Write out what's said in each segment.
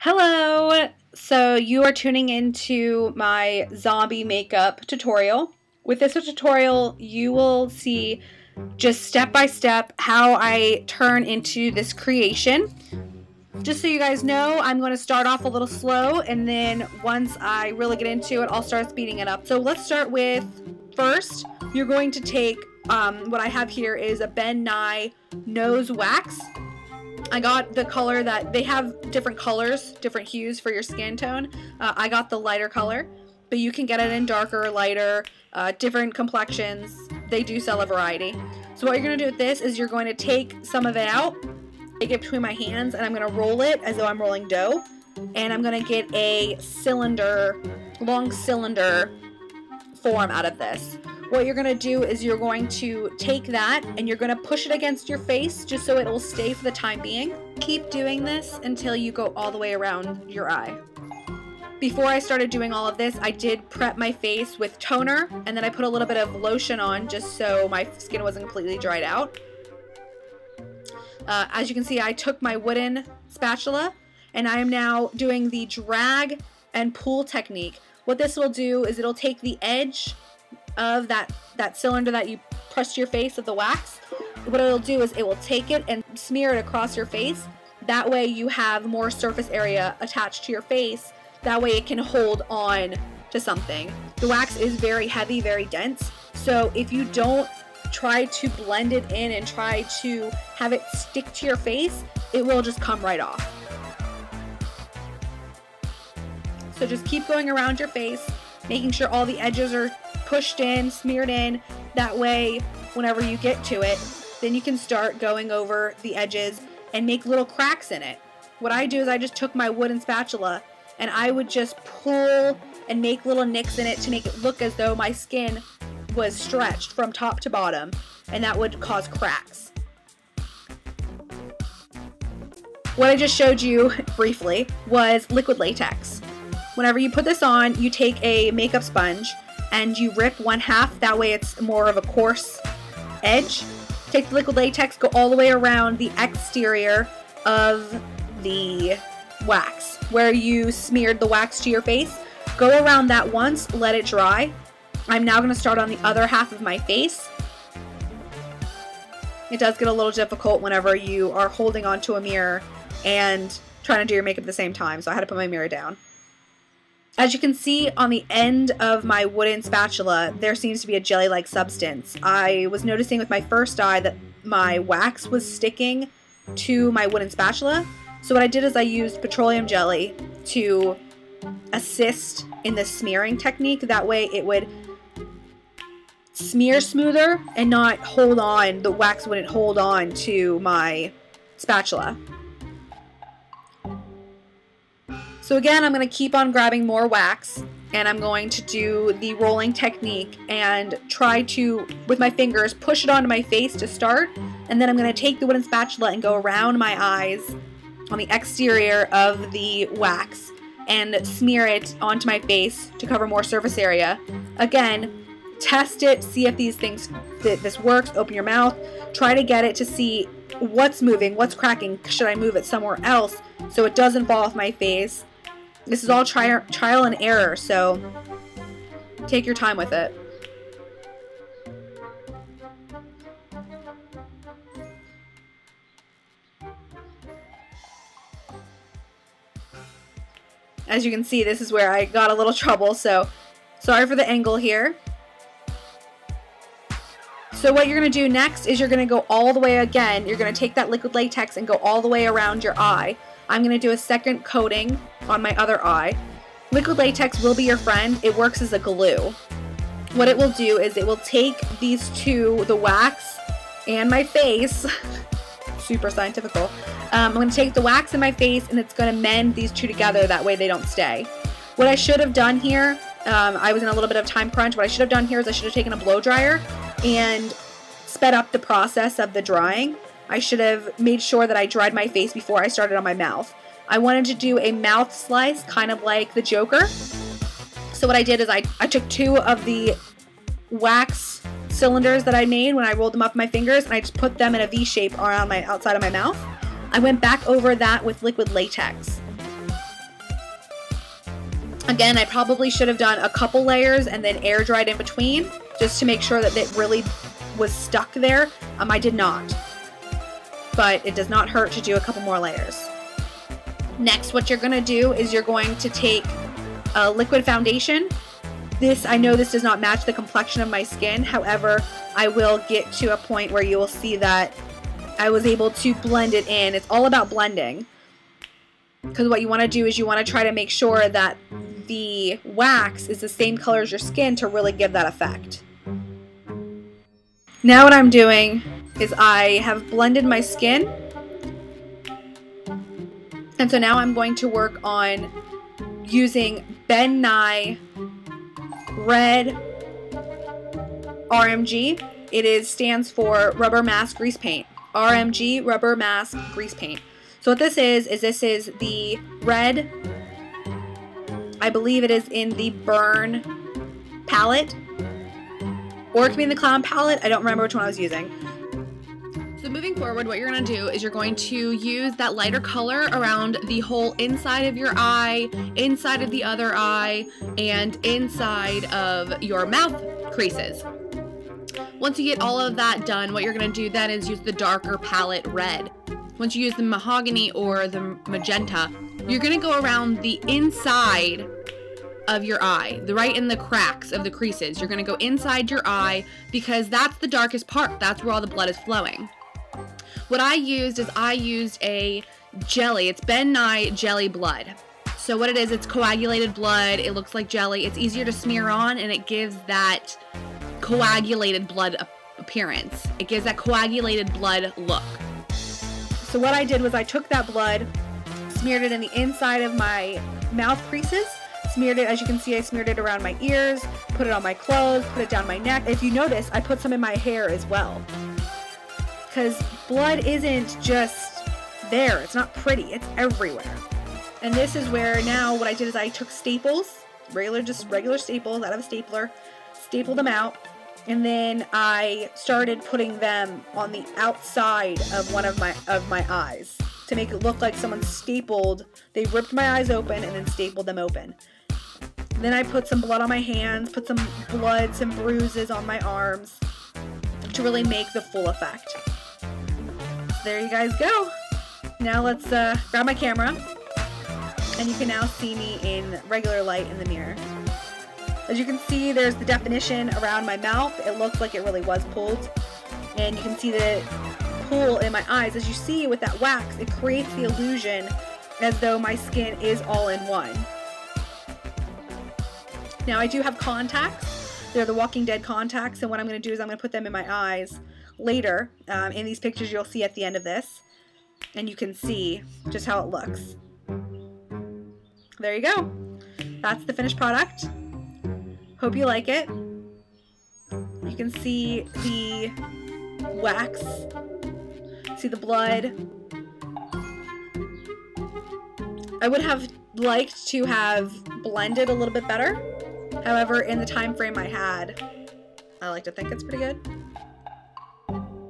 Hello! So you are tuning into my zombie makeup tutorial. With this tutorial, you will see just step by step how I turn into this creation. Just so you guys know, I'm going to start off a little slow, and then once I really get into it, I'll start speeding it up. So let's start with, first, you're going to take, what I have here is a Ben Nye nose wax. I got the color that they have different colors, different hues for your skin tone. I got the lighter color, but you can get it in darker, lighter, different complexions. They do sell a variety. So what you're going to do with this is you're going to take some of it out, take it between my hands, and I'm going to roll it as though I'm rolling dough. And I'm going to get a cylinder, long cylinder form out of this. What you're going to do is you're going to take that and you're going to push it against your face just so it will stay for the time being. Keep doing this until you go all the way around your eye. Before I started doing all of this, I did prep my face with toner, and then I put a little bit of lotion on just so my skin wasn't completely dried out. As you can see, I took my wooden spatula and I am now doing the drag and pull technique. What this will do is it'll take the edge of that cylinder that you press to your face of the wax. What it'll do is it will take it and smear it across your face. That way you have more surface area attached to your face. That way it can hold on to something. The wax is very heavy, very dense. So if you don't try to blend it in and try to have it stick to your face, it will just come right off. So just keep going around your face, making sure all the edges are pushed in, smeared in. That way, whenever you get to it, then you can start going over the edges and make little cracks in it. What I do is I just took my wooden spatula and I would just pull and make little nicks in it to make it look as though my skin was stretched from top to bottom, and that would cause cracks. What I just showed you briefly was liquid latex. Whenever you put this on, you take a makeup sponge and you rip one half, that way it's more of a coarse edge. Take the liquid latex, go all the way around the exterior of the wax, where you smeared the wax to your face. Go around that once, let it dry. I'm now going to start on the other half of my face. It does get a little difficult whenever you are holding onto a mirror and trying to do your makeup at the same time, so I had to put my mirror down. As you can see on the end of my wooden spatula, there seems to be a jelly-like substance. I was noticing with my first eye that my wax was sticking to my wooden spatula. So what I did is I used petroleum jelly to assist in the smearing technique. That way it would smear smoother and not hold on, the wax wouldn't hold on to my spatula. So again, I'm going to keep on grabbing more wax, and I'm going to do the rolling technique and try to, with my fingers, push it onto my face to start, and then I'm going to take the wooden spatula and go around my eyes on the exterior of the wax and smear it onto my face to cover more surface area. Again, test it, see if this works, open your mouth, try to get it to see what's moving, what's cracking, should I move it somewhere else so it doesn't fall off my face. This is all trial and error, so take your time with it. As you can see, this is where I got a little trouble, so sorry for the angle here. So what you're going to do next is you're going to go all the way again. You're going to take that liquid latex and go all the way around your eye. I'm going to do a second coating on my other eye. Liquid latex will be your friend. It works as a glue. What it will do is it will take these two, the wax and my face, super scientifical. I'm going to take the wax in my face and it's going to mend these two together, that way they don't stay. What I should have done here, I was in a little bit of time crunch, what I should have done here is I should have taken a blow dryer and sped up the process of the drying. I should have made sure that I dried my face before I started on my mouth. I wanted to do a mouth slice, kind of like the Joker. So what I did is I took two of the wax cylinders that I made when I rolled them up in my fingers, and I just put them in a V shape around my outside of my mouth. I went back over that with liquid latex. Again, I probably should have done a couple layers and then air dried in between, just to make sure that it really was stuck there. I did not. But it does not hurt to do a couple more layers. Next, what you're going to do is you're going to take a liquid foundation. I know this does not match the complexion of my skin. However, I will get to a point where you will see that I was able to blend it in. It's all about blending. Because what you want to do is you want to try to make sure that the wax is the same color as your skin to really give that effect. Now what I'm doing is I have blended my skin. And so now I'm going to work on using Ben Nye Red RMG. It stands for Rubber Mask Grease Paint. RMG Rubber Mask Grease Paint. So what this is the red, I believe it is in the Burn palette, or it could be in the Clown palette. I don't remember which one I was using. So moving forward, what you're going to do is you're going to use that lighter color around the whole inside of your eye, inside of the other eye, and inside of your mouth creases. Once you get all of that done, what you're going to do then is use the darker palette red. Once you use the mahogany or the magenta, you're going to go around the inside of your eye, right in the cracks of the creases. You're going to go inside your eye because that's the darkest part. That's where all the blood is flowing. What I used is a jelly. It's Ben Nye Jelly Blood. So what it is, it's coagulated blood. It looks like jelly. It's easier to smear on, and it gives that coagulated blood appearance. It gives that coagulated blood look. So what I did was I took that blood, smeared it in the inside of my mouth creases, smeared it, as you can see, I smeared it around my ears, put it on my clothes, put it down my neck. If you notice, I put some in my hair as well. Because blood isn't just there, it's not pretty, it's everywhere. And this is where now what I did is I took staples, regular staples out of a stapler, stapled them out, and then I started putting them on the outside of one of my eyes to make it look like someone stapled. They ripped my eyes open and then stapled them open. Then I put some blood on my hands, put some blood, some bruises on my arms to really make the full effect. So there you guys go. Now let's grab my camera, and you can now see me in regular light in the mirror. As you can see, there's the definition around my mouth. It looks like it really was pulled. And you can see the pool in my eyes. As you see with that wax, it creates the illusion as though my skin is all in one. Now I do have contacts. They're the Walking Dead contacts, and what I'm going to do is I'm going to put them in my eyes later. In these pictures you'll see at the end of this. And you can see just how it looks. There you go. That's the finished product. Hope you like it. You can see the wax, see the blood. I would have liked to have blended a little bit better. However, in the time frame I had, I like to think it's pretty good.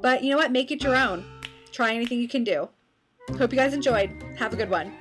But you know what? Make it your own. Try anything you can do. Hope you guys enjoyed. Have a good one.